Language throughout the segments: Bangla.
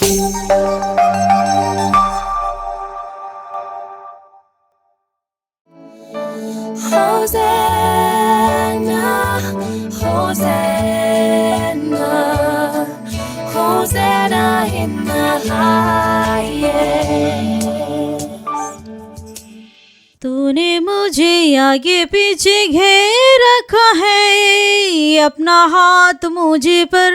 Hosanna, Hosanna, Hosanna in the highest. तूने मुझे आगे पीछे घेर रखा है, अपना हाथ मुझे पर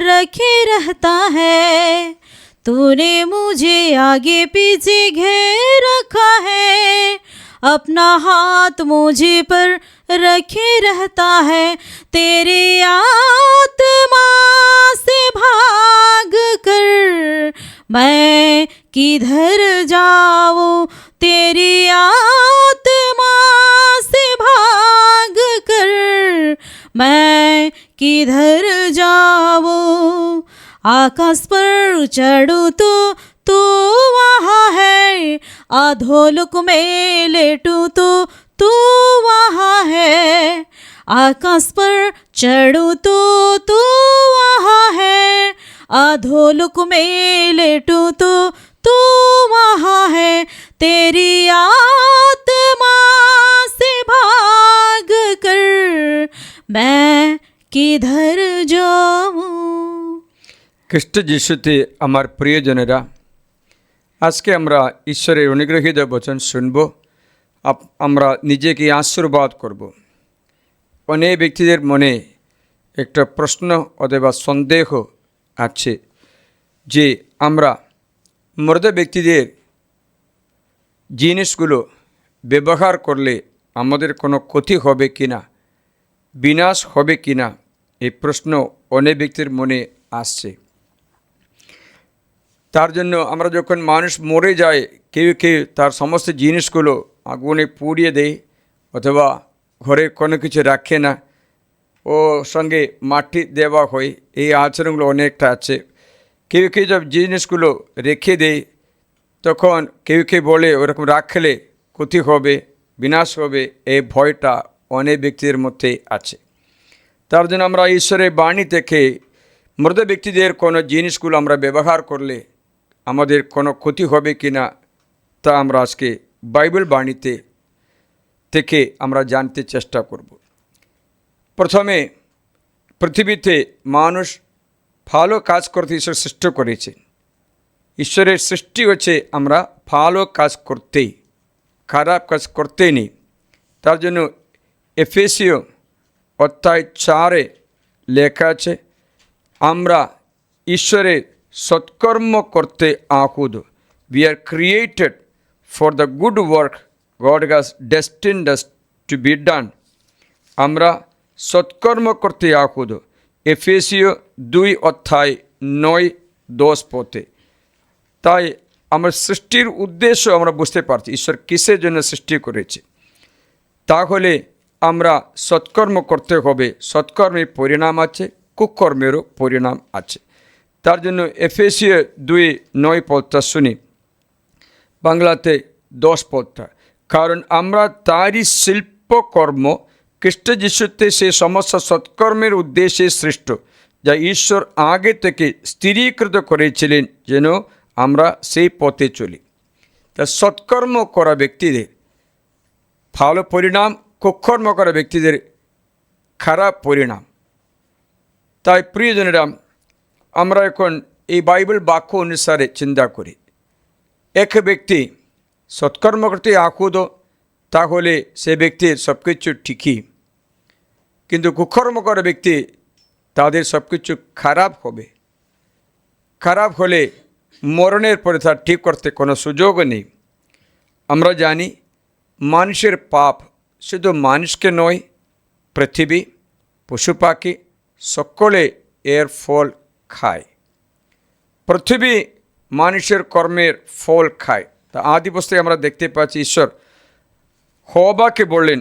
रखे रहता है। तूने मुझे आगे पीछे घेर रखा है, अपना हाथ मुझे पर रखे रहता है। तेरी आत्मा से भाग कर मैं किधर जाऊं, तेरी आत्मा से भाग कर मैं किधर जाऊं। आकाश पर चढ़ूं तो तू वहाँ है, अधोलोक में लेटूं तो तू वहाँ है। आकाश पर चढ़ूं तो तू वहाँ है, अधोलोक में लेटूं तो तू वहाँ है। तेरी आत्मा से भाग कर मैं किधर जाऊं। খ্রিস্ট যিশুতে আমার প্রিয়জনেরা, আজকে আমরা ঈশ্বরের অনুগ্রহীত বচন শুনব। আমরা নিজেকে আশীর্বাদ করব। অনেক ব্যক্তিদের মনে একটা প্রশ্ন অথবা সন্দেহ আছে যে আমরা মৃত ব্যক্তিদের জিনিসগুলো ব্যবহার করলে আমাদের কোনো ক্ষতি হবে কি না, বিনাশ হবে কি না, এই প্রশ্ন অনেক ব্যক্তির মনে আসছে। তার জন্য আমরা যখন মানুষ মরে যায়, কেউ কেউ তার সমস্ত জিনিসগুলো আগুনে পুড়িয়ে দেয় অথবা ঘরে কোনো কিছু রাখে না, ও সঙ্গে মাটি দেওয়া হয়। এই আচরণগুলো অনেকটা আছে। কেউ কেউ সব জিনিসগুলো রেখে দেয়, তখন কেউ কেউ বলে ওরকম রাখলে ক্ষতি হবে, বিনাশ হবে, এই ভয়টা অনেক ব্যক্তিদের মধ্যে আছে। তার জন্য আমরা ঈশ্বরের বাণী থেকে মৃত ব্যক্তিদের কোনো জিনিসগুলো আমরা ব্যবহার করলে আমাদের কোনো ক্ষতি হবে কি না, তা আমরা আজকে বাইবেল বাণীতে থেকে আমরা জানতে চেষ্টা করব। প্রথমে পৃথিবীতে মানুষ ভালো কাজ করতে ঈশ্বর সৃষ্টি করেছে। ঈশ্বরের সৃষ্টি হচ্ছে আমরা ভালো কাজ করতেই, খারাপ কাজ করতেই নেই। তার জন্য এফেসীয় অধ্যায় 4 লেখা আছে, আমরা ঈশ্বরের সৎকর্ম করতে আহুত। We are created for the good work God has destined us to be done. আমরা সৎকর্ম করতে আহুত। এফেসীয় 2 অধ্যায় 9-10 পদে। তাই আমার সৃষ্টির উদ্দেশ্য আমরা বুঝতে পারছি ঈশ্বর কিসের জন্য সৃষ্টি করেছে। তাহলে আমরা সৎকর্ম করতে হবে। সৎকর্মের পরিণাম আছে, কুকর্মেরও পরিণাম আছে। তার জন্য এফেসীয় 2:9 পদটা শুনি, বাংলাতে 10 পদটা। কারণ আমরা তারই শিল্পকর্ম, খ্রিস্ট যিশুতে সে সমস্ত সৎকর্মের উদ্দেশ্যে সৃষ্ট, যা ঈশ্বর আগে থেকে স্থিরীকৃত করেছিলেন যেন আমরা সেই পথে চলি। তা সৎকর্ম করা ব্যক্তিদের ভালো পরিণাম, কুকর্ম করা ব্যক্তিদের খারাপ পরিণাম। তাই প্রিয়জনেরা, আমরা এখন এই বাইবেল বাক্য অনুসারে চিন্তা করি। এক ব্যক্তি সৎকর্ম করতে আকুত, তাহলে সে ব্যক্তির সব কিছু ঠিকই, কিন্তু কুকর্ম করা ব্যক্তি তাদের সব কিছু খারাপ হবে। খারাপ হলে মরণের পরে তা ঠিক করতে কোনো সুযোগ নেই। আমরা জানি মানুষের পাপ শুধু মানুষকে নয়, পৃথিবী, পশু পাখি সকলে এর ফল খায়। পৃথিবী মানুষের কর্মের ফল খায়। তা আদি পুস্তকে আমরা দেখতে পাচ্ছি ঈশ্বর হওয়াকে বললেন,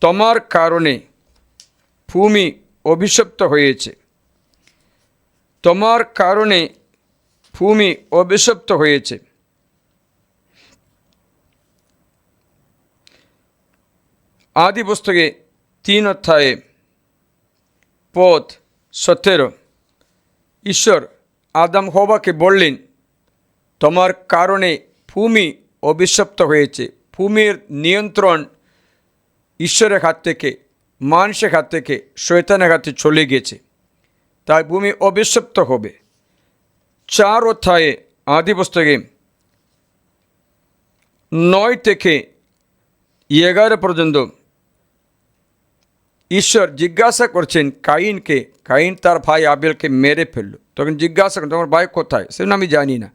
তোমার কারণে ভূমি অভিশপ্ত হয়েছে, তোমার কারণে ভূমি অভিশপ্ত হয়েছে। আদি পুস্তকে 3 অধ্যায়ে পদ 17 ঈশ্বর আদম হওয়াকে বললেন, তোমার কারণে ভূমি অভিশপ্ত হয়েছে। ভূমির নিয়ন্ত্রণ ঈশ্বরের হাত থেকে, মানুষের হাত থেকে শয়তানের হাতে চলে গেছে, তাই ভূমি অভিশপ্ত হবে। 4 অধ্যায়ে আদি পুস্তকে 9 থেকে 11 পর্যন্ত ঈশ্বর জিজ্ঞাসা করছেন কাইনকে। কাইন তার ভাই আবেলকে মেরে ফেলল। তখন জিজ্ঞাসা করেন, তোমার ভাই কোথায়? সেজন্য আমি জানি না,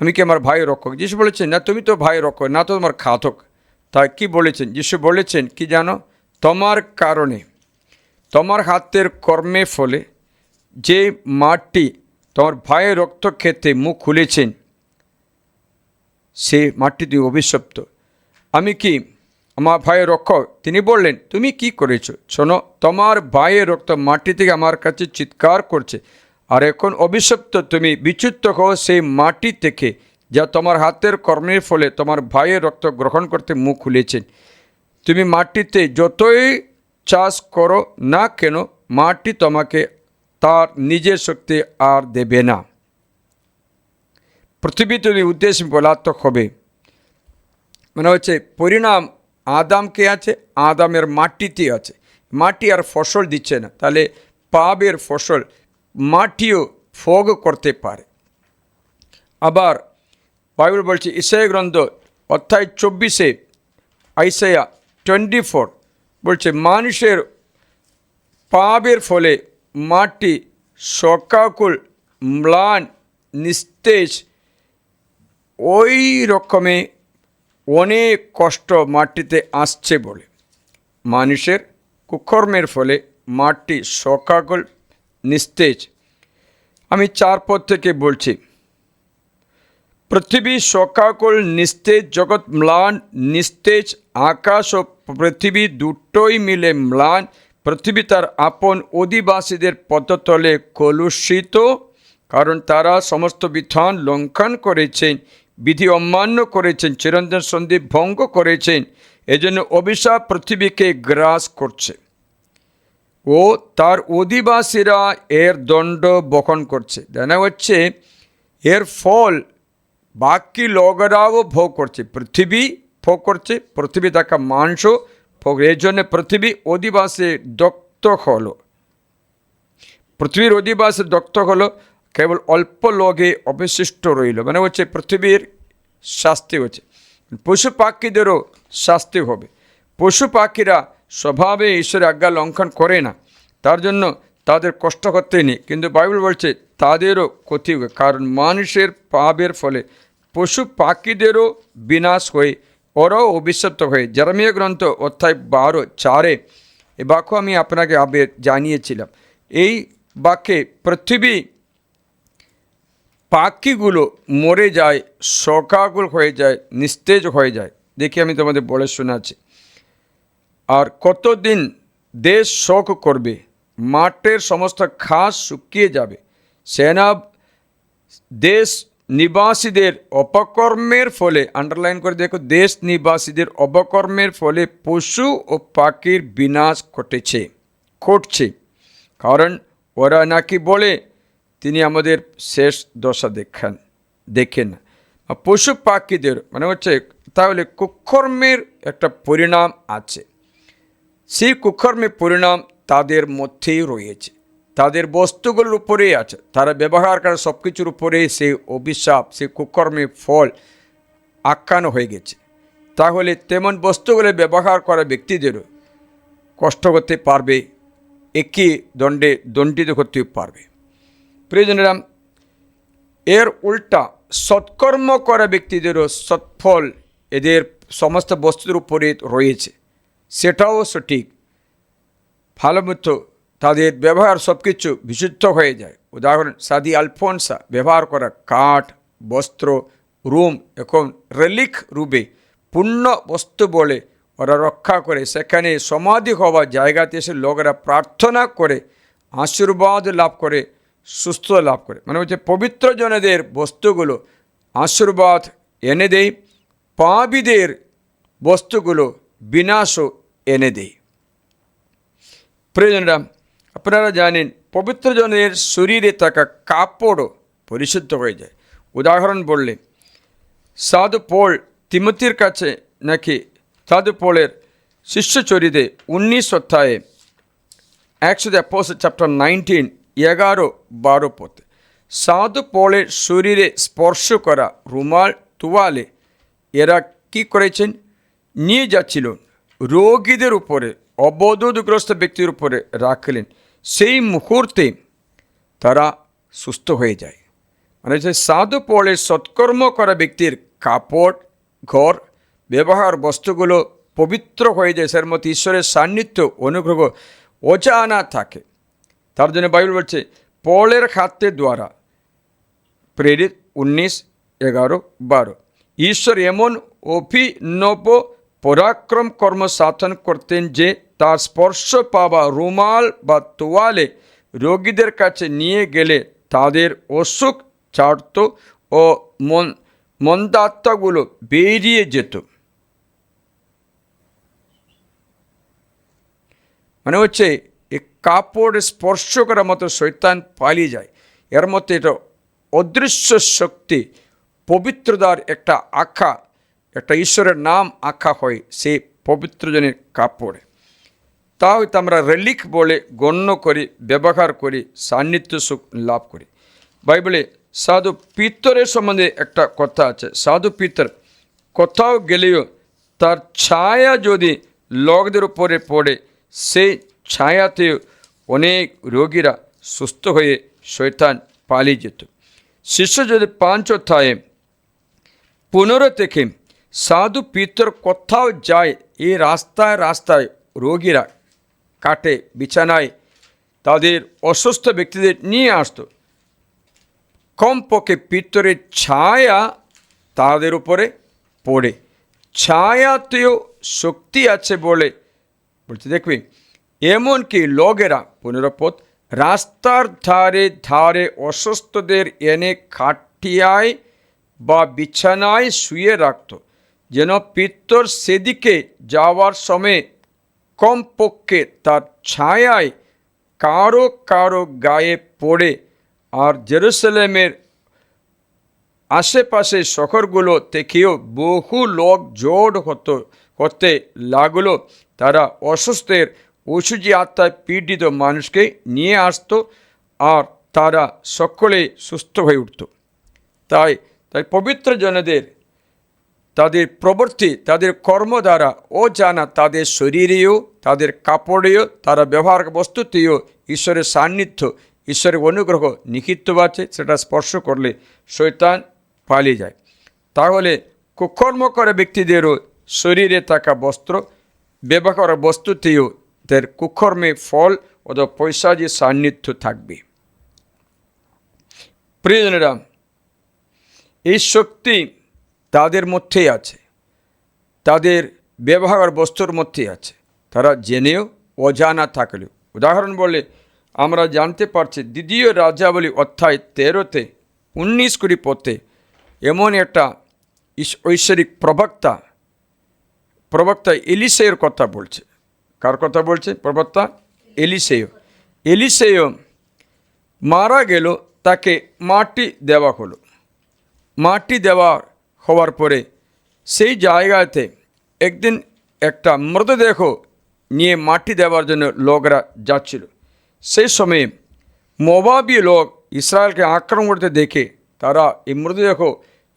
আমি কি আমার ভাই রক্ষক? যিশু বলেছেন, না তুমি তো ভাই রক্ষক, না তো তোমার ঘাতক। তাই কি বলেছেন? যিশু বলেছেন কি জানো? তোমার কারণে, তোমার হাতের কর্মের ফলে যে মাটি তোমার ভাইয়ের রক্ত খেতে মুখ খুলেছেন, সে মাটিতে অভিশপ্ত। আমি কি আমার ভাইয়ের রক্ষক? তিনি বললেন, তুমি কি করেছো? শোনো, তোমার ভাইয়ের রক্ত মাটি থেকে আমার কাছে চিৎকার করছে, আর এখন অভিশপ্ত তুমি, বিচ্যুত হও সেই মাটি থেকে যা তোমার হাতের কর্মের ফলে তোমার ভাইয়ের রক্ত গ্রহণ করতে মুখ খুলেছেন। তুমি মাটিতে যতই চাষ করো না কেন, মাটি তোমাকে তার নিজের শক্তি আর দেবে না। পৃথিবী তুমি উদ্দেশ্য পলাতক হবে। মানে হচ্ছে পরিণাম আদামকে আছে, আদামের মাটিতে আছে। মাটি আর ফসল দিচ্ছে না, তাহলে পাপের ফসল মাটিও ভোগ করতে পারে। আবার বাইবেল বলছে ইসাইয়া গ্রন্থ অধ্যায় 24, আইসাইয়া 24 বলছে, মানুষের পাপের ফলে মাটি শোকাকুল, ম্লান, নিস্তেজ, ওই রকমে অনেক কষ্ট মাটিতে আসছে বলে। মানুষের কুকর্মের ফলে মাটি শোকাকুল, নিস্তেজ। আমি 4 পদ থেকে বলছি, পৃথিবী শোকাকুল, নিস্তেজ, জগৎ ম্লান, নিস্তেজ। আকাশ ও পৃথিবী দুটোই মিলে ম্লান। পৃথিবী তার আপন অধিবাসীদের পদতলে কলুষিত, কারণ তারা সমস্ত বিধান লঙ্ঘন করেছেন, বিধি অমান্য করেছেন, চিরন্তন সন্ধি ভঙ্গ করেছেন। এজন্য অভিশাপ পৃথিবীকে গ্রাস করছে ও তার অধিবাসীরা এর দণ্ড বহন করছে। জানা হচ্ছে এর ফল বাকি লোকেরাও ভোগ করছে। পৃথিবী ভোগ করছে, পৃথিবী থাকা মানুষও ভোগ। এর জন্য পৃথিবী অধিবাসী দগ্ধ হলো। পৃথিবীর অধিবাসী দগ্ধ হলো, কেবল অল্প লোকে অবশিষ্ট রইল। মানে হচ্ছে পৃথিবীর শাস্তি হচ্ছে, পশু পাখিদেরও শাস্তি হবে। পশু পাখিরা স্বভাবে ঈশ্বরের আজ্ঞা লঙ্ঘন করে না, তার জন্য তাদের কষ্ট করতে নেই, কিন্তু বাইবেল বলছে তাদেরও ক্ষতি হবে, কারণ মানুষের পাপের ফলে পশু পাখিদেরও বিনাশ হয়ে ওরাও অভিশপ্ত হয়ে। যেরেমিয়া গ্রন্থ অধ্যায় 12:4 এ বাক্য আমি আপনাকে আগে জানিয়েছিলাম। এই বাক্যে পৃথিবী পাখিগুলো মরে যায়, শোকাকুল হয়ে যায়, নিস্তেজ হয়ে যায়। দেখি আমি তোমাদের বলে শোনাচ্ছি। আর কতদিন দেশ শোক করবে, মাঠের সমস্ত ঘাস শুকিয়ে যাবে। সেনা দেশ নিবাসীদের অপকর্মের ফলে, আন্ডারলাইন করে দেখো, দেশ নিবাসীদের অপকর্মের ফলে পশু ও পাখির বিনাশ ঘটছে, কারণ ওরা নাকি বলে তিনি আমাদের শেষ দশা দেখেন না। পশু পাখিদের মানে হচ্ছে, তাহলে কুকর্মের একটা পরিণাম আছে। সেই কুকর্মের পরিণাম তাদের মধ্যেই রয়েছে, তাদের বস্তুগুলোর উপরেই আছে। তারা ব্যবহার করে সব কিছুর উপরে সেই অভিশাপ, সেই কুকর্মের ফল আখ্যান হয়ে গেছে। তাহলে তেমন বস্তুগুলো ব্যবহার করা ব্যক্তিদেরও কষ্ট করতে পারবে, একই দণ্ডে দণ্ডিত করতে পারবে। প্রিয়জনেরা, এর উল্টা সৎকর্ম করা ব্যক্তিদেরও সৎফল এদের সমস্ত বস্তুর উপরে রয়েছে, সেটাও সঠিক। ভালো মতো তাদের ব্যবহার সব কিছু বিশুদ্ধ হয়ে যায়। উদাহরণ, সাদি আলফোনসা ব্যবহার করা কাঠ, বস্ত্র, রুম এখন রেলিক রূপে পূর্ণ বস্তু বলে ওরা রক্ষা করে। সেখানে সমাধি হওয়া জায়গাতে এসে লোকেরা প্রার্থনা করে, আশীর্বাদ লাভ করে, সুস্থ লাভ করে। মানে হচ্ছে পবিত্র জনেদের বস্তুগুলো আশীর্বাদ এনে দেয়, পাপীদের বস্তুগুলো বিনাশও এনে দেয়। প্রিয়জনরা, আপনারা জানেন পবিত্রজনের শরীরে থাকা কাপড়ও পরিশুদ্ধ হয়ে যায়। উদাহরণ বললে সাধু পল তিমোথীর কাছে নাকি সাধু পলের শিষ্যচরিতে 19 অধ্যায়ে Acts of the Apostles chapter 19 11-12 পথে সাধু পলের শরীরে স্পর্শ করা রুমাল তোয়ালে এরা কি করেছেন, নিয়ে যাচ্ছিল, রোগীদের উপরে, অবরোধগ্রস্ত ব্যক্তির উপরে রাখলেন। সেই মুহূর্তে তারা সুস্থ হয়ে যায়। মানে যে সাধু পলের সৎকর্ম করা ব্যক্তির কাপড়, ঘর, ব্যবহার বস্তুগুলো পবিত্র হয়ে যায়, সের মধ্যে ঈশ্বরের সান্নিধ্য অনুগ্রহ অজানা থাকে। তার জন্য বাইবেল বলছে পলের হাতে দ্বারা প্রেরিত 19:11-12 ঈশ্বর এমন অভিনব পরাক্রম কর্ম সাধন করতেন যে তার স্পর্শ পাওয়া রুমাল বা তোয়ালে রোগীদের কাছে নিয়ে গেলে তাদের অসুখ ছাড়ত ও মন্দাত্মাগুলো বেরিয়ে যেত। মানে হচ্ছে এই কাপড় স্পর্শ করার মতো শয়তান পালিয়ে যায়। এর মধ্যে এটা অদৃশ্য শক্তি, পবিত্রতার একটা আঁকা, একটা ঈশ্বরের নাম আঁকা হয় সেই পবিত্রজনের কাপড়ে। তা হয়তো আমরা রেলিক বলে গণ্য করি, ব্যবহার করি, সান্নিধ্য সুখ লাভ করি। বাইবেলে সাধু পিতরের সম্বন্ধে একটা কথা আছে। সাধু পিতর কোথাও গেলেও তার ছায়া যদি লোকদের উপরে পড়ে, সেই ছায়াতেও অনেক রোগীরা সুস্থ হয়ে শয়তান পালিয়ে যেত। শিষ্য যদি 5 অধ্যায়ে 15 থেকে সাধু পিতর কোথাও যায়, এই রাস্তায় রাস্তায় রোগীরা কাটে, বিছানায় তাদের অসুস্থ ব্যক্তিদের নিয়ে আসতো। কমপক্ষে পিতরের ছায়া তাদের উপরে পড়ে, ছায়াতেও শক্তি আছে বলে বলছে। দেখবি এমনকি লোকেরা 15 পথ রাস্তার ধারে ধারে অসুস্থদের এনে খাটিয়ায় বা বিছানায় শুয়ে রাখত, যেন পিতর সেদিকে যাওয়ার সময় কমপক্ষে তার ছায়ায় কারো কারো গায়ে পড়ে। আর জেরুজালেমের আশেপাশে শহরগুলো থেকেও বহু লোক জোড় হতে লাগলো। তারা অসুস্থের অসুচি আত্মায় পীড়িত মানুষকে নিয়ে আসতো আর তারা সকলেই সুস্থ হয়ে উঠত। তাই পবিত্র জনদের তাদের প্রবৃত্তি, তাদের কর্ম দ্বারা ও জানা তাদের শরীরেও, তাদের কাপড়েও, তারা ব্যবহার বস্তুতেও ঈশ্বরের সান্নিধ্য, ঈশ্বরের অনুগ্রহ নিহিত আছে। সেটা স্পর্শ করলে শয়তান পালিয়ে যায়। তাহলে কুকর্ম করা ব্যক্তিদেরও শরীরে থাকা বস্ত্র, ব্যবহার বস্তুতেও তাদের কুকর্মে ফল অথবা পৈশাচী সান্নিধ্য থাকবে। প্রিয়জনেরা, এই শক্তি তাদের মধ্যেই আছে, তাদের ব্যবহার বস্তুর মধ্যেই আছে, তারা জেনেও অজানা থাকলেও। উদাহরণ বলে আমরা জানতে পারছি 2 রাজাবলী অধ্যায় 13-তে 19 পথে এমন একটা ঐশ্বরিক প্রবক্তা এলিসের কথা বলছে। কার কথা বলছে? প্রবক্তা এলিসেয় মারা গেল, তাকে মাটি দেওয়া হলো। মাটি দেওয়া হওয়ার পরে সেই জায়গাতে একদিন একটা মৃতদেহ নিয়ে মাটি দেওয়ার জন্য লোকরা যাচ্ছিল। সেই সময়ে মোবাবীয় লোক ইসরায়েলকে আক্রমণ করতে দেখে তারা এই মৃতদেহ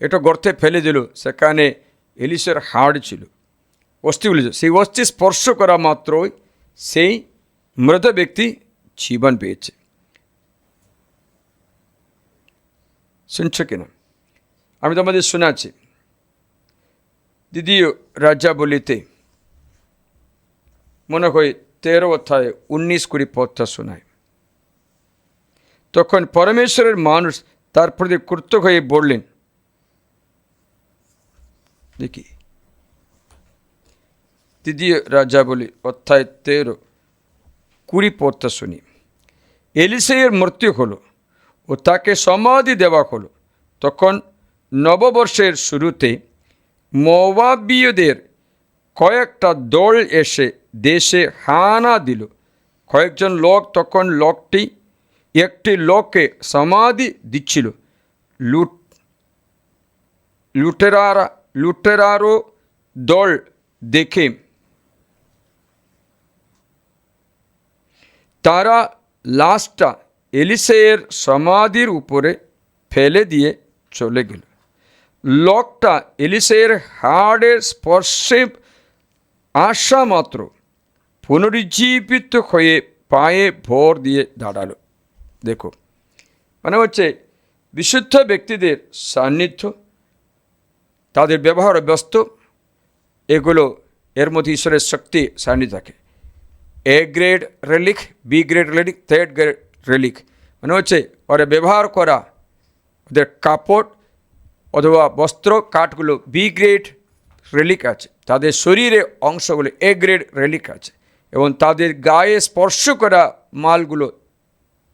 একটা গর্তে ফেলে দিল। সেখানে এলিসের হাড় ছিল, অস্থিগুলি ছিল। সেই অস্থি স্পর্শ করা মাত্রই সেই মৃত ব্যক্তি জীবন পেয়েছে। শুনছ কিনা? আমি তোমাদের শোনাচ্ছি। 2 রাজাবলীতে মনে হয় 13 অধ্যায়ে 19-20 পদটা শোনায়। তখন পরমেশ্বরের মানুষ তার প্রতি ক্রুদ্ধ হয়ে বললেন, দেখি 2 রাজাবলী অধ্যায় 13-20 পদটা শুনি। এলিসের মৃত্যু হলো ও তাকে সমাধি দেওয়া হলো। তখন নববর্ষের শুরুতে মোয়াবীয়দের কয়েকটা দল এসে দেশে হানা দিল। কয়েকজন লোক তখন একটি লোককে সমাধি দিচ্ছিল। লুটেরারও দল দেখে তারা লাশটা এলিসের সমাধির উপরে ফেলে দিয়ে চলে গেল। লোকটা এলিসের হাড়ের স্পর্শে আসা মাত্র পুনরুজ্জীবিত হয়ে পায়ে ভর দিয়ে দাঁড়ালো। দেখো, মানে হচ্ছে বিশুদ্ধ ব্যক্তিদের সান্নিধ্য, তাদের ব্যবহার ব্যস্ত, এগুলো এর মধ্যে ঈশ্বরের শক্তি সান্নিধ্য থাকে। A grade relic, B grade relic, third grade relic, মানে হচ্ছে ওরা ব্যবহার করা ওদের কাপড় অথবা বস্ত্র কাঠগুলো বি গ্রেড রেলিক আছে, তাদের শরীরে অংশগুলো এ গ্রেড রেলিক আছে, এবং তাদের গায়ে স্পর্শ করা মালগুলো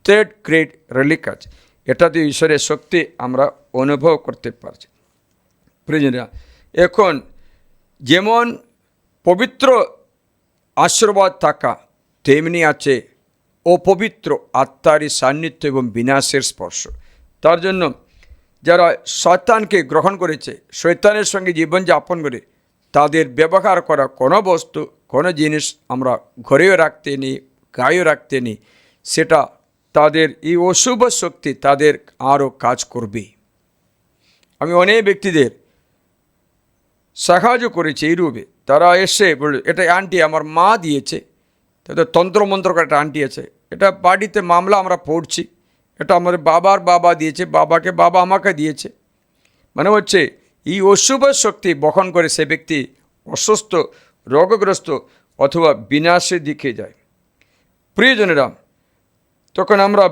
থার্ড গ্রেড রেলিক আছে। এটাতে ঈশ্বরের শক্তি আমরা অনুভব করতে পারছি। প্রিয়জনেরা, এখন যেমন পবিত্র আশীর্বাদ থাকা, তেমনি আছে অপবিত্র আত্মারই সান্নিধ্য এবং বিনাশের স্পর্শ। তার জন্য যারা শয়তানকে গ্রহণ করেছে, শয়তানের সঙ্গে জীবনযাপন করে, তাদের ব্যবহার করা কোনো বস্তু, কোনো জিনিস আমরা ঘরেও রাখতে নিই, গায়েও রাখতে নিই, সেটা তাদের এই অশুভ শক্তি তাদের আরও কাজ করবে। আমি অনেক ব্যক্তিদের সাহায্য করেছি এইরূপে। তারা এসে বলল, এটা আন্টি আমার মা দিয়েছে, তাদের তন্ত্রমন্ত্র করে একটা আন্টি আছে, এটা বাড়িতে মামলা আমরা পড়ছি, এটা আমাদের বাবার বাবা দিয়েছে, বাবাকে বাবা আমাকে দিয়েছে। মানে হচ্ছে এই অশুভ শক্তি বহন করে সে ব্যক্তি অসুস্থ, রোগগ্রস্ত অথবা বিনাশের দিকে যায়। প্রিয়জনেরা, তখন আমরা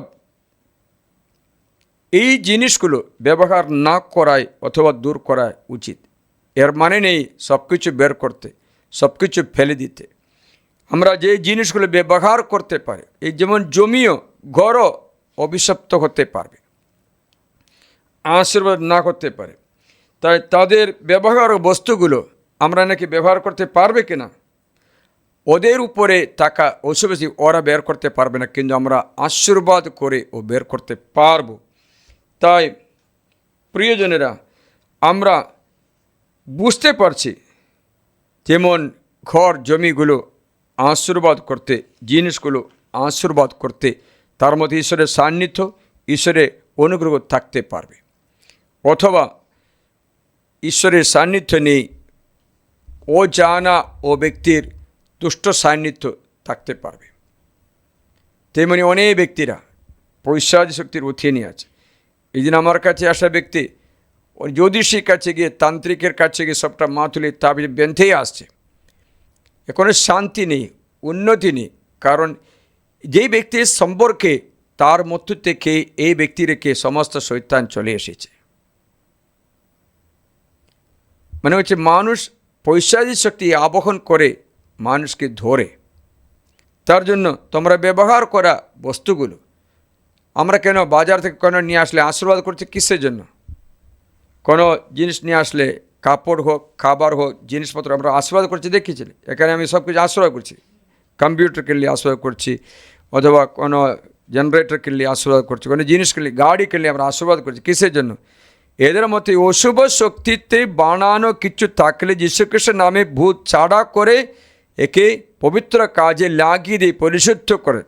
এই জিনিসগুলো ব্যবহার না করাই অথবা দূর করাই উচিত। এর মানে নেই সব কিছু বের করতে, সব কিছু ফেলে দিতে। আমরা যে জিনিসগুলো ব্যবহার করতে পারি, এই যেমন জমিও ঘরও অভিশপ্ত হতে পারবে, আশীর্বাদ না করতে পারে। তাই তাদের ব্যবহার বস্তুগুলো আমরা নাকি ব্যবহার করতে পারবে কিনা, ওদের উপরে টাকা অশুভেছি, ওরা বের করতে পারবে না, কিন্তু আমরা আশীর্বাদ করে ও বের করতে পারবো। তাই প্রিয়জনেরা, আমরা বুঝতে পারছি যেমন ঘর জমিগুলো আশীর্বাদ করতে, জিনিসগুলো আশীর্বাদ করতে, তার মধ্যে ঈশ্বরের সান্নিধ্য, ঈশ্বরের অনুগ্রহ থাকতে পারবে। অথবা ঈশ্বরের সান্নিধ্য নেই, ও জানা ও ব্যক্তির দুষ্ট সান্নিধ্য থাকতে পারবে। তেমনি অনেক ব্যক্তিরা পৈশাচিক শক্তির উঠিয়ে নিয়ে আছে। এই দিন আমার কাছে আসা ব্যক্তি ওই জ্যোতিষীর কাছে গিয়ে, তান্ত্রিকের কাছে গিয়ে সবটা মা তুলে তাবিজ বেঁধেই আসছে। এখনো শান্তি নেই, উন্নতি নেই, কারণ যেই ব্যক্তির সম্পর্কে তার মধ্য থেকে এই ব্যক্তি রেখে সমস্ত শয়তান চলে এসেছে। মানে হচ্ছে মানুষ পৈশাচিক শক্তি আবহন করে মানুষকে ধরে। তার জন্য তোমরা ব্যবহার করা বস্তুগুলো আমরা কেন বাজার থেকে কোনো নিয়ে আসলে আশীর্বাদ করছি, কিসের জন্য? কোনো জিনিস নিয়ে আসলে, কাপড় হোক, খাবার হোক, জিনিসপত্র আমরা আশীর্বাদ করছি, দেখিয়েছিলি। এখানে আমি সব কিছু আশীর্বাদ করছি, কম্পিউটার কিনলে আশীর্বাদ করছি, অথবা কোনো জেনারেটর কিনলে আশীর্বাদ করছি, কোনো জিনিস কিনলে, গাড়ি কিনলে আমরা আশীর্বাদ করছি, কিসের জন্য? এদের মধ্যে অশুভ শক্তিতে বানানো কিছু থাকলে যীশুখ্রিস্টের নামে ভূত ছাড়া করে একে পবিত্র কাজে লাগিয়ে দিয়ে পরিশুদ্ধ করে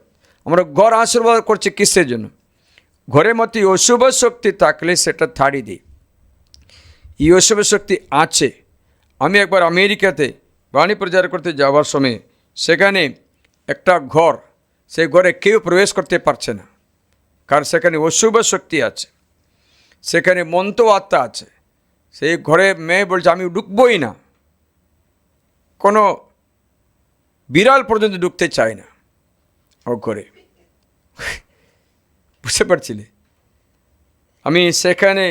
আমরা ঘর আশীর্বাদ করছি, কিসের জন্য? ঘরের মধ্যে অশুভ শক্তি থাকলে সেটা ছাড়িয়ে দিই। এই অশুভ শক্তি আছে। আমি একবার আমেরিকাতে বাণী প্রচার করতে যাওয়ার সময় সেখানে একটা ঘর, সেই ঘরে কেউ প্রবেশ করতে পারছে না, কারণ সেখানে অশুভ শক্তি আছে, সেখানে মন্ত্র আত্মা আছে। সেই ঘরে মেয়ে বলছে আমি ঢুকবই না, কোনো বিড়াল পর্যন্ত ঢুকতে চায় না ও ঘরে। বুঝতে পারছিলে? আমি সেখানে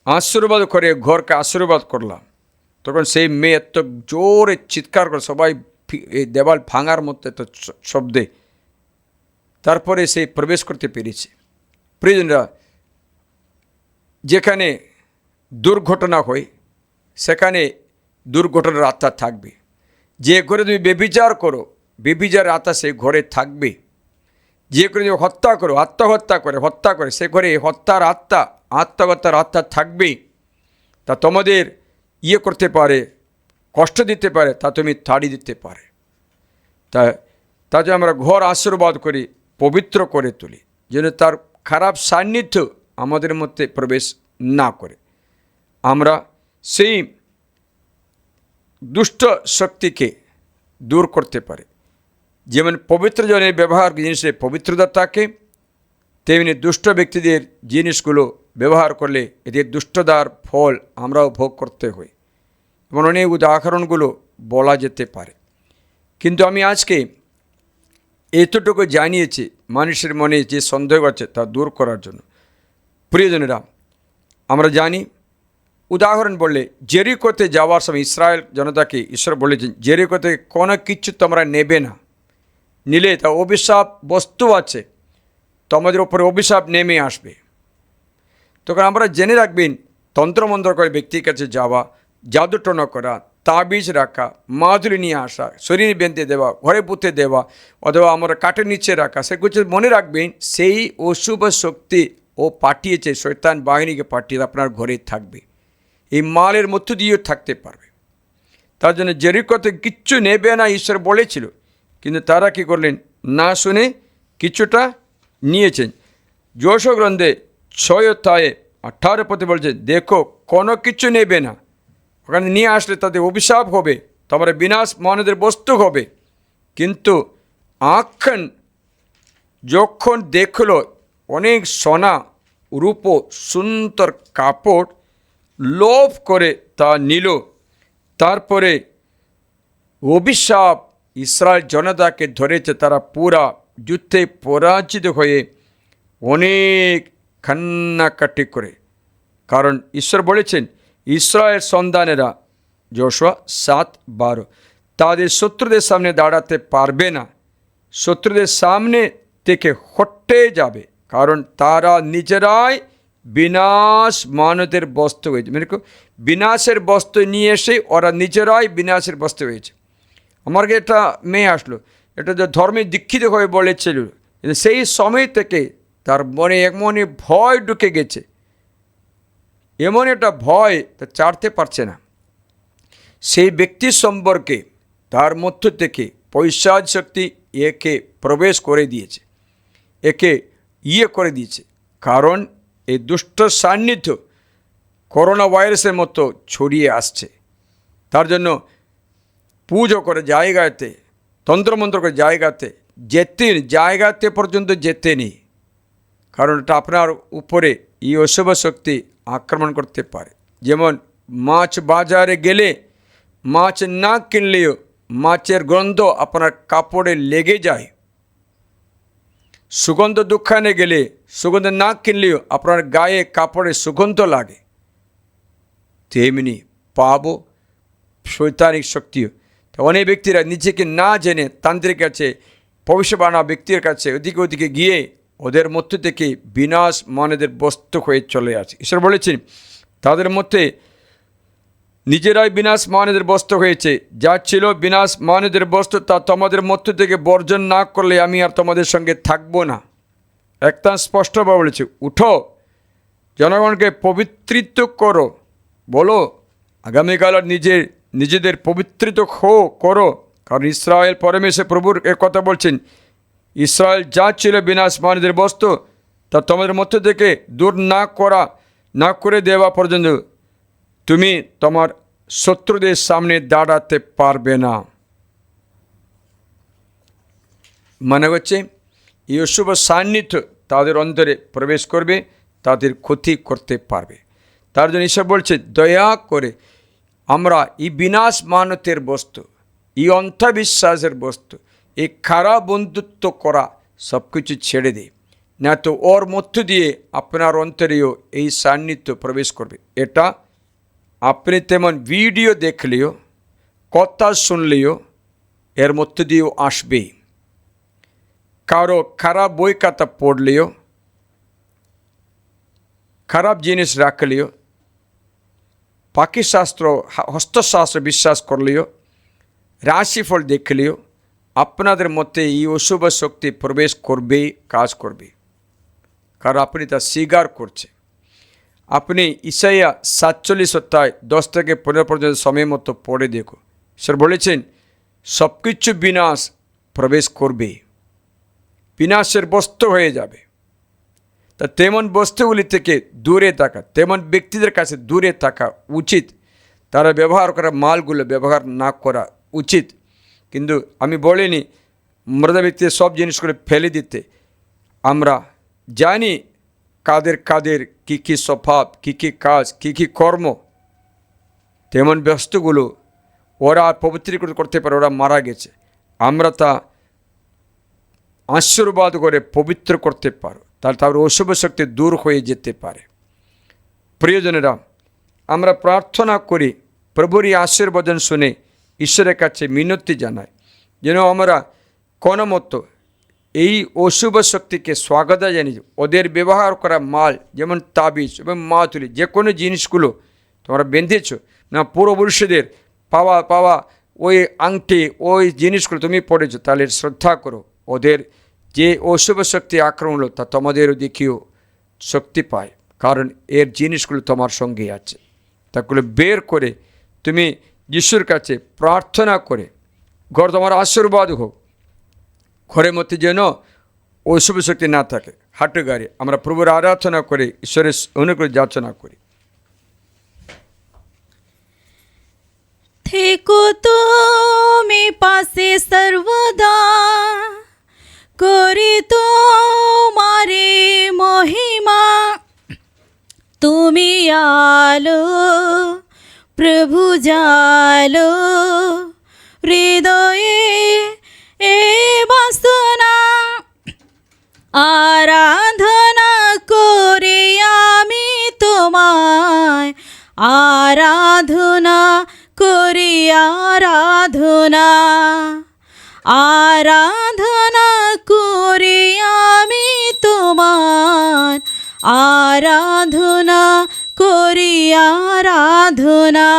আশীর্বাদ করে ঘরকে আশীর্বাদ করলাম, তখন সেই মেয়ে এত জোরে চিৎকার করে, সবাই এই দেওয়াল ভাঙার মতো এত শব্দে, তারপরে সে প্রবেশ করতে পেরেছে। প্রিয়জনরা, যেখানে দুর্ঘটনা হয় সেখানে দুর্ঘটনার আত্মা থাকবে। যে ঘরে তুমি বেবিচার করো, বেবিচার আত্মা সেই ঘরে থাকবে। যে করে হত্যা করো, হত্যা করে সে করে হত্যার আত্মহত্যার আত্মা থাকবেই, তা তোমাদের করতে পারে, কষ্ট দিতে পারে, তা তুমি তাড়িয়ে দিতে পারে। তাই আমরা ঘর আশীর্বাদ করি, পবিত্র করে তুলি, যেন তার খারাপ সান্নিধ্য আমাদের মধ্যে প্রবেশ না করে। আমরা সেই দুষ্ট শক্তিকে দূর করতে পারি। যেমন পবিত্র জনের ব্যবহার জিনিসে পবিত্রতা থাকে, তেমনি দুষ্ট ব্যক্তিদের জিনিসগুলো ব্যবহার করলে এদের দুষ্টতার ফল আমরাও ভোগ করতে হয়। এমন অনেক উদাহরণগুলো বলা যেতে পারে, কিন্তু আমি আজকে এতটুকু জানিয়েছি মানুষের মনে যে সন্দেহ আছে তা দূর করার জন্য। প্রিয়জনেরা, আমরা জানি, উদাহরণ বললে জেরিকোতে যাওয়ার সময় ইসরায়েল জনতাকে ঈশ্বর বলেছেন, জেরিকোতে কোনো কিছু তোমরা নেবে না, নিলে তা অভিশাপ বস্তু আছে, তোমাদের উপরে অভিশাপ নেমে আসবে। তখন আমরা জেনে রাখবেন, তন্ত্রমন্ত্র করে ব্যক্তির কাছে যাওয়া, জাদুটনা করা, তাবিজ রাখা, মাদুলি নিয়ে আসা, শরীর বেঁধে দেওয়া, ঘরে পুঁতে দেওয়া, অথবা আমরা কাঠের নিচে রাখা, সেগুলো মনে রাখবেন সেই অশুভ শক্তি ও পাঠিয়েছে, শয়তান বাহিনীকে পাঠিয়ে আপনার ঘরে থাকবে, এই মালের মধ্য দিয়েও থাকতে পারবে। তার জন্য জেরিকোতে কিচ্ছু নেবে না ঈশ্বর বলেছিল, কিন্তু তারা কী করলেন, না শুনে কিছুটা নিয়েছেন। যশোয়া গ্রন্থে 6:18 পথে বলছে, দেখো কোনো কিছু নেবে না, ওখানে নিয়ে আসলে তাদের অভিশাপ হবে, তোমরা বিনাশ মানদের বস্তু হবে। কিন্তু আখন যখন দেখলো অনেক সোনা রূপ সুন্দর কাপড়, লোভ করে তা নিল, তারপরে অভিশাপ ইসরায়েল জনতাকে ধরেছে, তারা পুরা যুদ্ধে পরাজিত হয়ে অনেক কান্নাকাটি করে। কারণ ঈশ্বর বলেছেন, ইসরায়েল সন্তানেরা যশোয়া 7:12 তাদের শত্রুদের সামনে দাঁড়াতে পারবে না, শত্রুদের সামনে থেকে হটে যাবে, কারণ তারা নিজেরাই বিনাশ মানদের বস্তু হয়েছে। মানে বিনাশের বস্তু নিয়ে এসে ওরা নিজেরাই বিনাশের বস্তু হয়েছে। আমার একটা মেয়ে আসলো, এটা যে ধর্মে দীক্ষিত হয়ে বলেছিল, সেই সময় থেকে তার মনে এমনই ভয় ঢুকে গেছে, এমন একটা ভয় তা ছাড়তে পারছে না। সেই ব্যক্তির সম্পর্কে তার মধ্য থেকে পৈশাচ শক্তি একে প্রবেশ করে দিয়েছে, একে করে দিয়েছে। কারণ এই দুষ্ট সান্নিধ্য করোনা ভাইরাসের মতো ছড়িয়ে আসছে। তার জন্য পুজো করে জায়গাতে, তন্ত্রমন্ত্র করে জায়গাতে পর্যন্ত যেতে নেই, কারণ এটা আপনার উপরে এই অশুভ শক্তি আক্রমণ করতে পারে। যেমন মাছ বাজারে গেলে মাছ না কিনলেও মাছের গন্ধ আপনার কাপড়ে লেগে যায়, সুগন্ধ দোকানে গেলে সুগন্ধ না কিনলেও আপনার গায়ে কাপড়ে সুগন্ধ লাগে, তেমনি পাবো শৈতানিক শক্তিও। তো অনেক ব্যক্তিরা নিজেকে না জেনে তান্ত্রিক কাছে, ভবিষ্যবাণী ব্যক্তির কাছে ওদিকে গিয়ে ওদের মধ্য থেকে বিনাশ মানেদের বস্তু হয়ে চলে আসে। ঈশ্বর বলেছেন, তাদের মধ্যে নিজেরাই বিনাশ মানেদের বস্তু হয়েছে, যা ছিল বিনাশ মানেদের বস্তু তা তোমাদের মধ্য থেকে বর্জন না করলে আমি আর তোমাদের সঙ্গে থাকবো না। একটা স্পষ্টভাবে বলেছে, উঠো, জনগণকে পবিত্রিত করো, বলো আগামীকাল নিজেদের পবিত্রিত করো, কারণ ইসরায়েল পরমেশ্বর প্রভুর এ কথা বলছেন, ইসরায়েল যা ছিল বিনাশ মানেদের বস্তু তা তোমাদের মধ্য থেকে দূর না করে দেওয়া পর্যন্ত তুমি তোমার শত্রুদের সামনে দাঁড়াতে পারবে না। মানে হচ্ছে এই অশুভ সান্নিধ্য তাদের অন্তরে প্রবেশ করবে, তাদের ক্ষতি করতে পারবে। তার জন্য ঈশ্বর বলছে, দয়া করে আমরা এই বিনাশ মানতের বস্তু, এই অন্ধবিশ্বাসের বস্তু, এই খারাপ বন্ধুত্ব করা সব কিছু ছেড়ে দিই, না তো ওর মধ্য দিয়ে আপনার অন্তরেও এই সান্নিধ্য প্রবেশ করবে। এটা আপনি তেমন ভিডিও দেখলেও, কথা শুনলেও এর মধ্য দিয়েও আসবে। কারো খারাপ বই খাতা পড়লেও, খারাপ জিনিস রাখলেও, পাখিশাস্ত্র হস্তশাস্ত্র বিশ্বাস করলেও, রাশিফল দেখলেও, আপনাদের মধ্যে এই অশুভ শক্তি প্রবেশ করবে, কাজ করবে, কারণ আপনি তা স্বীকার করছে। আপনি ইসাইয়া 47 অধ্যায় 10 থেকে 15 পর্যন্ত সময় মতো পড়ে দেখো। স্যার বলেছেন সব কিছু বিনাশ প্রবেশ করবে, বিনাশের বস্তু হয়ে যাবে। তা তেমন বস্তুগুলি থেকে দূরে থাকা, তেমন ব্যক্তিদের কাছে দূরে থাকা উচিত। তারা ব্যবহার করা মালগুলো ব্যবহার না করা উচিত। কিন্তু আমি বলিনি মৃত ব্যক্তির সব জিনিসগুলো ফেলে দিতে। আমরা জানি কাদের কাদের কী কী স্বভাব, কী কী কাজ, কী কী কর্ম। তেমন বস্তুগুলো ওরা পবিত্রীকরণ করতে পারে, ওরা মারা গেছে। আমরা তা আশীর্বাদ করে পবিত্র করতে পারো, তাহলে তার অশুভ শক্তি দূর হয়ে যেতে পারে। প্রিয়জনেরা, আমরা প্রার্থনা করি, প্রভুর এই আশীর্বাদন শুনে ঈশ্বরের কাছে মিনতি জানাই যেন আমরা কোনো মতো এই অশুভ শক্তিকে স্বাগত জানিয়ে ওদের ব্যবহার করা মাল, যেমন তাবিজ এবং মাতুলি, যে কোনো জিনিসগুলো তোমরা বেঁধেছ না, পূর্বপুরুষদের পাওয়া ওই আংটি, ওই জিনিসগুলো তুমি পড়েছো, তাহলে শ্রদ্ধা করো। ওদের যে অশুভ শক্তি আক্রমণ হলো তা তোমাদেরও দেখিও শক্তি পায়, কারণ এর জিনিসগুলো তোমার সঙ্গে আছে। তাগুলো বের করে তুমি যিশুর কাছে প্রার্থনা করে ঘর তোমার আশীর্বাদ হোক। ঘরের মধ্যে যেন অশুভ শক্তি না থাকে। হাঁটু গাড়ি আমরা প্রভুর আরাধনা করে ঈশ্বরের অনুগ্রহ যাচনা করি। থেকো তুমি পাশে সর্বদা, করি তোমারে মহিমা। তুমি আলো প্রভু জালো, হৃদয়ে এ বাসনা। আরাধনা করি আমি তোমায়, আরাধনা করি আরাধনা। আরাধনা করি আমি তোমার, আরাধনা করি আরাধনা।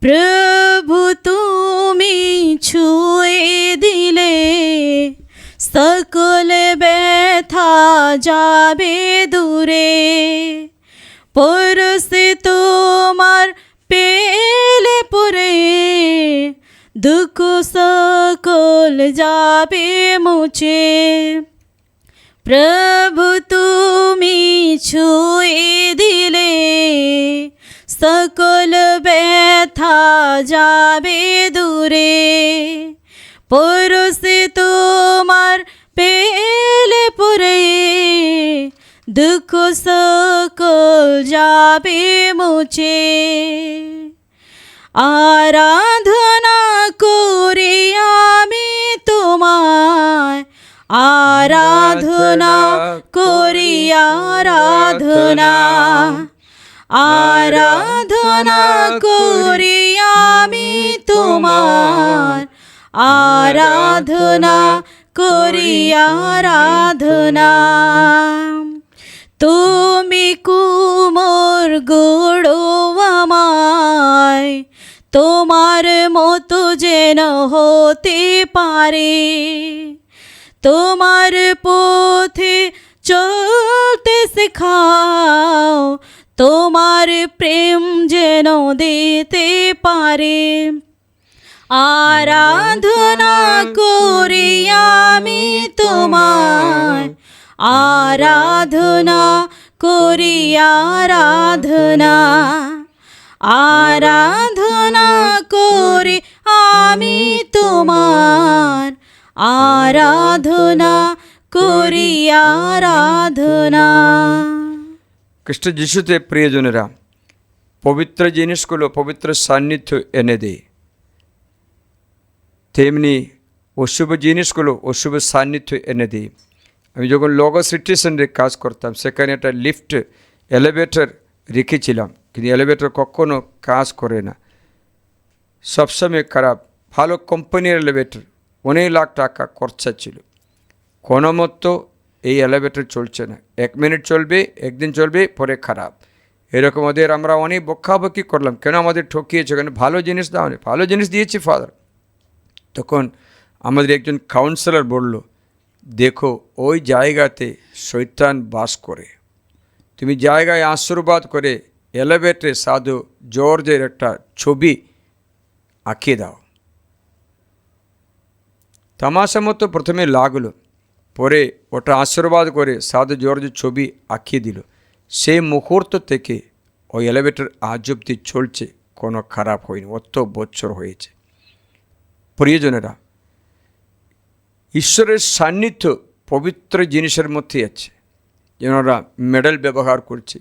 প্রভু তুমি ছুঁয়ে দিলে সকল ব্যথা যাবে দূরে। পরশে তোমার পেলে পরে দুঃখ সকল যাবে মুছে। প্রভু তুমি ছুঁয়ে দিলে সকল ব্যথা যাবে দূরে। পরশে তোমার পেলে পরে দুঃখ সকল যাবে মুছে। আরাধনা করি আমি তোমায়, আরাধনা করি আরাধনা। আরাধনা করি আমি তোমার, আরাধনা করি আরাধনা। তুমি কুমোর গড়ো আমায়, তোমার মতো যেন হতে পারে। তোমার পথে চলতে শেখাও, তোমার প্রেম যেন দিতে পারে। আরাধনা করি আমি তোমায়, আরাধনা করি আরাধনা। আরাধনা করি আমি তোমার, আরাধনা করি আরাধনা। খ্রিস্ট যিশুতে প্রিয়জনেরা, পবিত্র জিনিসগুলো পবিত্র সান্নিধ্য এনে দেয়, তেমনি অশুভ জিনিসগুলো অশুভ সান্নিধ্য এনে দেয়। আমি যখন লগো সিটি সেন্টারে কাজ করতাম, সেখানে একটা লিফট এলিভেটর রেখেছিলাম, কিন্তু এলিভেটর কখনো কাজ করে না, সবসময় খারাপ। ভালো কোম্পানির এলিভেটর, অনেক লাখ টাকা খরচা ছিল, কোনো মতো এই এলিভেটর চলছে না। 1 মিনিট চলবে, একদিন চলবে, পরে খারাপ। এরকম ওদের আমরা অনেক বকাবকি করলাম, কেন আমাদের ঠকিয়েছে, কেন ভালো জিনিস দাও না। ভালো জিনিস দিয়েছি ফাদার। তখন আমাদের একজন কাউন্সিলর বলল, দেখো ওই জায়গাতে শয়তান বাস করে, তুমি জায়গায় আশীর্বাদ করে এলিভেটরে সাধু জর্জের একটা ছবি আঁকিয়ে দাও। তামাশা মতো প্রথমে লাগলো, পরে ওটা আশীর্বাদ করে সাধু জর্জের ছবি আঁকিয়ে দিল। সেই মুহূর্ত থেকে ওই এলিভেটর আজ অব্দি চলছে, কোনো খারাপ হয়নি, অত বছর হয়েছে। প্রিয়জনেরা, ঈশ্বরের সান্নিধ্য পবিত্র জিনিসের মধ্যে আছে। যেন ওরা মেডেল ব্যবহার করছে,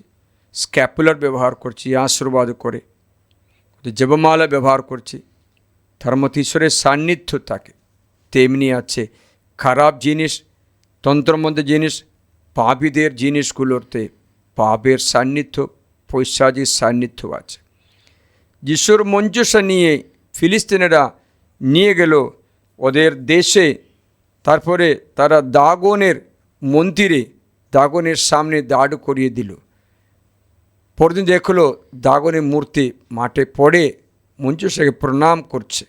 স্ক্যাপুলার ব্যবহার করছে আশীর্বাদ করে, জপমালা ব্যবহার করছে, তার মধ্যে ঈশ্বরের সান্নিধ্য থাকে। তেমনি আছে খারাপ জিনিস, তন্ত্রমন্ত্র জিনিস, পাপীদের জিনিসগুলোতে পাপের সান্নিধ্য, পৈশাচিক সান্নিধ্য আছে। যিশুর মঞ্জুসা নিয়ে ফিলিস্তিনেরা নিয়ে গেল ওদের দেশে, তারপরে তারা দাগনের মন্দিরে দাগনের সামনে দাঁড় করিয়ে দিল। পরদিন দেখলো দাগনের মূর্তি মাঠে পড়ে মঞ্জুসাকে প্রণাম করছে।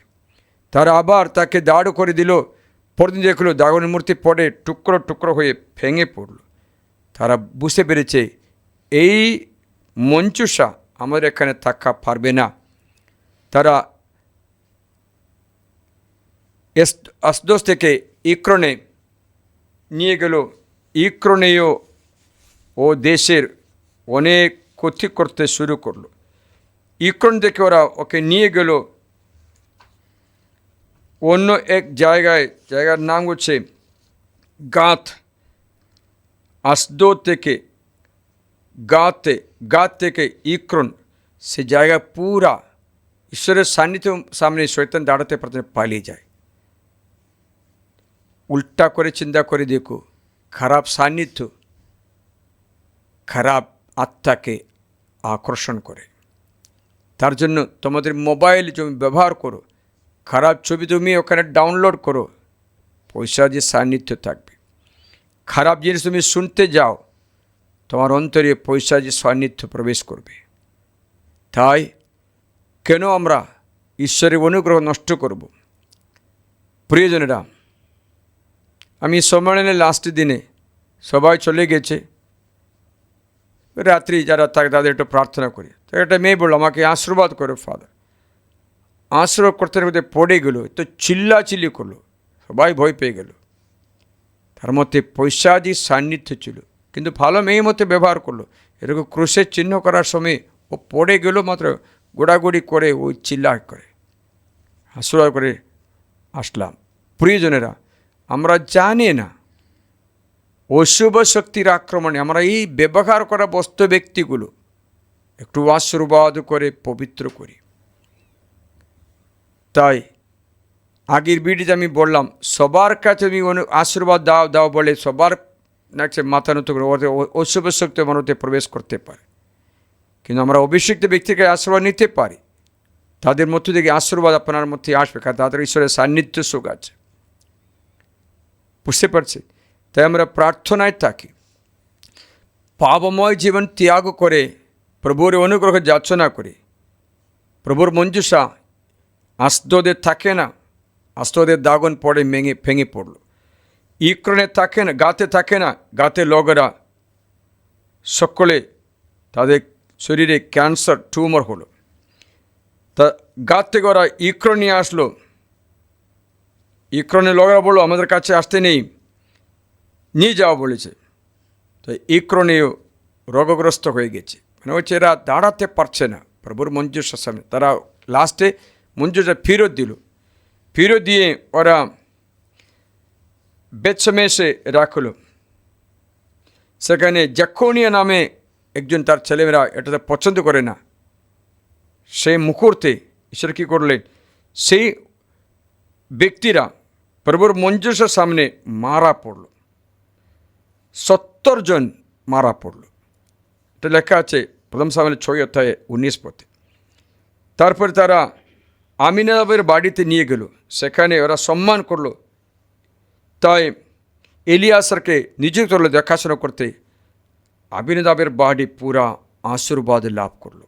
তারা আবার তাকে দাঁড় করে দিল। পরদিন দেখলো দাগনের মূর্তি পড়ে টুকরো টুকরো হয়ে ভেঙে পড়ল। তারা বুঝতে পেরেছে এই মঞ্জুসা আমাদের এখানে থাকা পারবে না। তারা আসদোস থেকে ইক্রনে নিয়ে গেল। ইক্রনেও ও দেশের অনেক ক্ষতি করতে শুরু করলো। ইক্রন থেকে ওরা ওকে নিয়ে গেল অন্য এক জায়গার নাম হচ্ছে গাত। আসদোদ থেকে গাত থেকে ইক্রন, সে জায়গা পুরা ঈশ্বরের সান্নিধ্য সামনে শয়তান দাঁড়াতে পারতে পালিয়ে যায়। উল্টা করে চিন্তা করে দেখো, খারাপ সান্নিধ্য খারাপ আত্মাকে আকর্ষণ করে। তার জন্য তোমাদের মোবাইল তুমি ব্যবহার করো, খারাপ ছবি তুমি ওখানে ডাউনলোড করো, পৈশাচিক সান্নিধ্য থাকবে। খারাপ জিনিস তুমি শুনতে যাও, তোমার অন্তরে পৈশাচিক সান্নিধ্য প্রবেশ করবে। তাই কেন আমরা ঈশ্বরের অনুগ্রহ নষ্ট করব? প্রিয়জনেরা, আমি সম্মেলনের লাস্টের দিনে সবাই চলে গেছে, রাত্রি যারা থাকে তাদের একটু প্রার্থনা করি। তো একটা মেয়ে বললো, আমাকে আশীর্বাদ করো ফাদার। আশীর্বাদ করতে করতে পড়ে গেলো, তো চিল্লাচিল্লি করলো, সবাই ভয় পেয়ে গেল। তার মধ্যে পৈশাচিক সান্নিধ্য ছিল, কিন্তু ভালো মেয়ে মতো ব্যবহার করলো। এরকম ক্রুশের চিহ্ন করার সময় ও পড়ে গেল, মাত্র গোড়াগড়ি করে ওই চিল্লা করে আশীর্বাদ করে আসলাম। প্রিয়জনেরা, আমরা জানি না অশুভ শক্তির আক্রমণে আমরা এই ব্যবহার করা বস্তু ব্যক্তিগুলো একটু আশীর্বাদ করে পবিত্র করি। তাই আগের ভিডিওতে আমি বললাম, সবার কাছে তুমি আশীর্বাদ দাও বলে সবার কাছে মাথা নত করে অশুভ শক্তি মানুষতে প্রবেশ করতে পারে। কিন্তু আমরা অভিষিক্ত ব্যক্তিকে আশীর্বাদ নিতে পারি, তাদের মধ্য থেকে আশীর্বাদ আপনার মধ্যে আসবে, কারণ তাদের ঈশ্বরের সান্নিধ্য সুখ আছে। বুঝতে পারছি? তাই আমরা প্রার্থনায় থাকি, পাপময় জীবন ত্যাগ করে প্রভুর অনুগ্রহ যাচনা করি। প্রভুর মঞ্জুসা আসদোদের থাকে না, আসদোদের দাগন পড়ে ভেঙে পড়ল। ইক্রনে থাকে না, গাতে থাকে না, গাতে লোকেরা সকলে তাদের শরীরে ক্যান্সার টিউমার হলো। তা গাত থেকে ওরা ইক্রন নিয়ে আসলো। ইক্রনের লোকেরা বললো, আমাদের কাছে আসতে নেই, নিয়ে যাওয়া বলেছে। তো ইক্রনেও রোগগ্রস্ত হয়ে গেছে, মানে হচ্ছে এরা দাঁড়াতে পারছে না প্রভুর মঞ্জুসার সামনে। তারা লাস্টে মঞ্জুসা ফেরত দিল। ফেরত দিয়ে ওরা বেতসমেশে রাখলো। সেখানে জাক্কনিয়া নামে একজন, তার ছেলেমেয়েরা এটাতে পছন্দ করে না। সেই মুহূর্তে ঈশ্বর কী করলেন, সেই ব্যক্তিরা প্রভুর মঞ্জুসার সামনে মারা পড়ল। 70 জন মারা পড়ল। এটা লেখা আছে প্রথম সামুয়েল 6:19 পথে। তারপরে তারা আমিনাদাবের বাড়িতে নিয়ে গেল, সেখানে ওরা সম্মান করলো। তাই এলিয়াসারকে নিযুক্ত হলো দেখাশোনা করতে। আমিনাদাবের বাড়ি পুরা আশীর্বাদ লাভ করলো।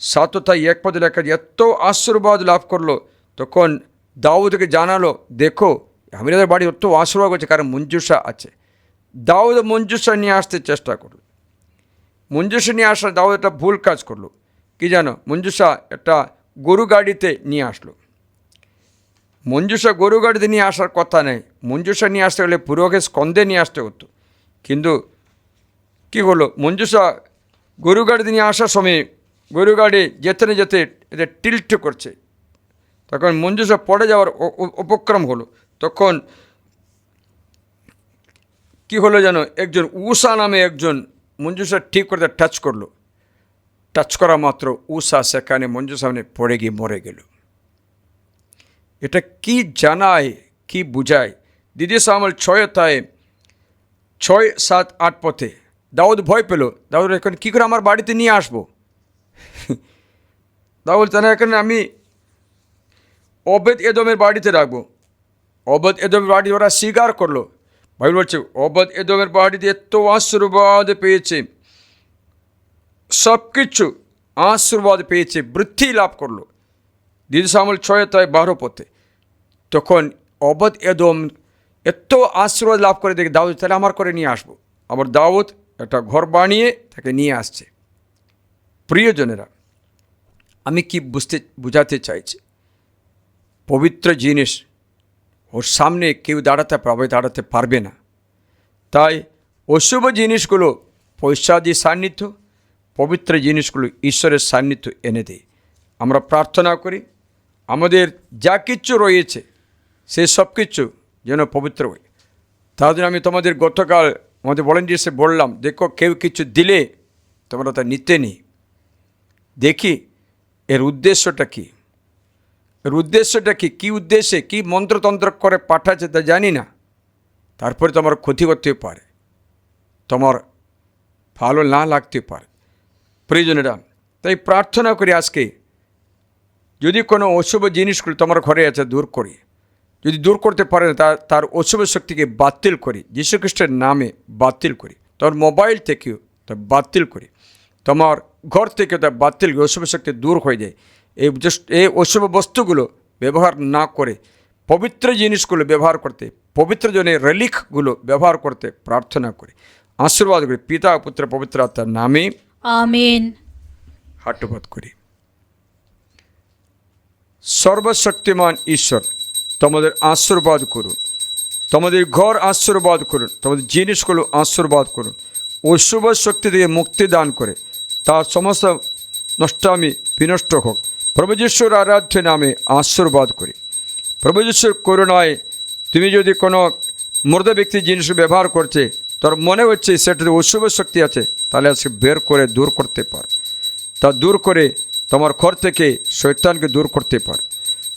7:1 লেখা, এত আশীর্বাদ লাভ করলো। তখন দাউদকে জানালো, দেখো আমাদের বাড়ি অত আশীর্বাদ করছে কারণ মঞ্জুষা আছে। দাউদ মঞ্জুষা নিয়ে আসতে চেষ্টা করলো। মঞ্জুষা নিয়ে আসার দাউদ একটা ভুল কাজ করলো। কি জানো, মঞ্জুষা একটা গরু গাড়িতে নিয়ে আসলো। মঞ্জুষা গরু গাড়িতে নিয়ে আসার কথা নেই, মঞ্জুষা নিয়ে আসতে হলে পুরোহিত স্কন্ধে নিয়ে আসতে হতো। কিন্তু কী হলো, মঞ্জুষা গরু গাড়িতে নিয়ে আসার সময় গরু গাড়ি যেতে না যেতে এটা টিল্ট করছে, তখন মঞ্জুষা পড়ে যাওয়ার উপক্রম হলো। তখন কি হলো যেন, একজন উষা নামে একজন মঞ্জুষা ঠিক করতে টাচ করলো। টাচ করা মাত্র উষা সেখানে মঞ্জুষা সামনে পড়ে গিয়ে মরে গেল। এটা কি জানায়, কি বুঝায়? দ্বিতীয় সামুয়েল 6:7-8 পথে দাউদ ভয় পেল। দাউদ এখন কী করে আমার বাড়িতে নিয়ে আসবো? দাউদ জানা এখন আমি ওবেদ এদমের বাড়িতে রাখবো। ওবেদ এদমের বাড়ি ওরা স্বীকার করলো। ভাই বলছে ওবেদ এদমের বাড়িতে এত আশীর্বাদ পেয়েছে, সব কিছু আশীর্বাদ পেয়েছে, বৃদ্ধি লাভ করলো। দ্বিতীয় সামুয়েল 6:12 পথে তখন ওবেদ এদম এত আশীর্বাদ লাভ করে দেখে দাউদ তাহলে আমার করে নিয়ে আসবো। আবার দাউদ একটা ঘর বানিয়ে তাকে নিয়ে আসছে। প্রিয়জনেরা, আমি কি বুঝাতে চাইছি, পবিত্র জিনিস ওর সামনে কেউ দাঁড়াতে পারবে না। তাই অশুভ জিনিসগুলো পৈশাচী সান্নিধ্য, পবিত্র জিনিসগুলো ঈশ্বরের সান্নিধ্য এনে দেয়। আমরা প্রার্থনা করি আমাদের যা কিছু রয়েছে সে সব কিছু যেন পবিত্র হয়। তার জন্য আমি তোমাদের গতকাল আমাদের ভলেন্টিয়ার্সে বললাম, দেখো কেউ কিছু দিলে তোমরা তা নিতে নেই। দেখি এর উদ্দেশ্যটা কী, এর উদ্দেশ্যটা কী উদ্দেশ্যে কী মন্ত্রতন্ত্র করে পাঠাচ্ছে তা জানি না। তারপরে তোমার ক্ষতি করতে পারে, তোমার ভালো না লাগতে পারে। প্রিয়জনেরা, তাই প্রার্থনা করি আজকে যদি কোনো অশুভ জিনিসগুলো তোমার ঘরে আছে দূর করি, যদি দূর করতে পারে না তার অশুভ শক্তিকে বাতিল করি, যীশুখ্রিস্টের নামে বাতিল করি। তোমার মোবাইল থেকেও তা বাতিল করি, তোমার ঘর থেকে তা বাতিল অশুভ শক্তি দূর হয়ে যায়। এই অশুভ বস্তুগুলো ব্যবহার না করে পবিত্র জিনিসগুলো ব্যবহার করতে, পবিত্র জনের রেলিকগুলো ব্যবহার করতে প্রার্থনা করি, আশীর্বাদ করি পিতা পুত্র পবিত্র আত্মার নামে আমেন। হাট্টপাত করি। সর্বশক্তিমান ঈশ্বর তোমাদের আশীর্বাদ করুন, তোমাদের ঘর আশীর্বাদ করুন, তোমাদের জিনিসগুলো আশীর্বাদ করুন, অশুভ শক্তি থেকে মুক্তি দান করে তার সমস্ত নষ্টামি বিনষ্ট হোক। প্রভু যিশুর আরাধ্য নামে আশীর্বাদ করি। প্রভু যিশুর করুণায় তুমি যদি কোনো মৃত ব্যক্তির জিনিস ব্যবহার করছে, তোর মনে হচ্ছে সেটাতে অশুভ শক্তি আছে, তাহলে আজকে বের করে দূর করতে পার। তা দূর করে তোমার ঘর থেকে শয়তানকে দূর করতে পার।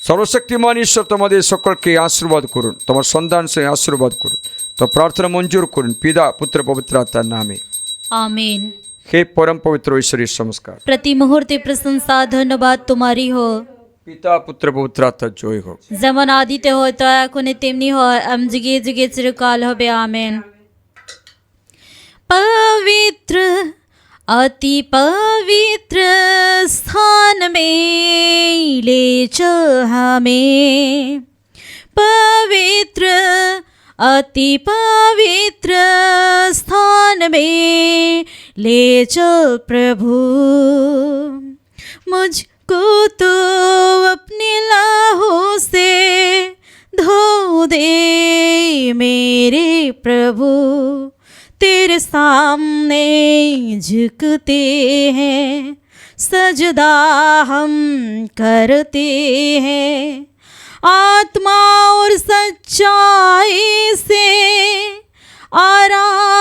সর্বশক্তিমান ঈশ্বর তোমাদের সকলকে আশীর্বাদ করুন, তোমার সন্তান সে আশীর্বাদ করুন। তো প্রার্থনা মঞ্জুর করুন পিতা পুত্র পবিত্র আত্মার নামে आमीन। हे परम पवित्र ईश्वरीय नमस्कार। प्रति मुहूर्ते प्रशंसा धन्यवाद तुम्हारी हो। पिता पुत्र पवित्र आत्मा जय हो। যেমন আদিতে হয়তো এখনই তেমনি হয়, যুগে যুগে চিরকাল হবে। আমেন। पवित्र अति पवित्र स्थान में ले चल हमें, पवित्र अति पवित्र स्थान में ले चल प्रभु, मुझको तो अपने लहू से धो दे मेरे प्रभु, तेरे सामने झुकते हैं, सजदा हम करते हैं, आत्मा और सच्चाई से आराधना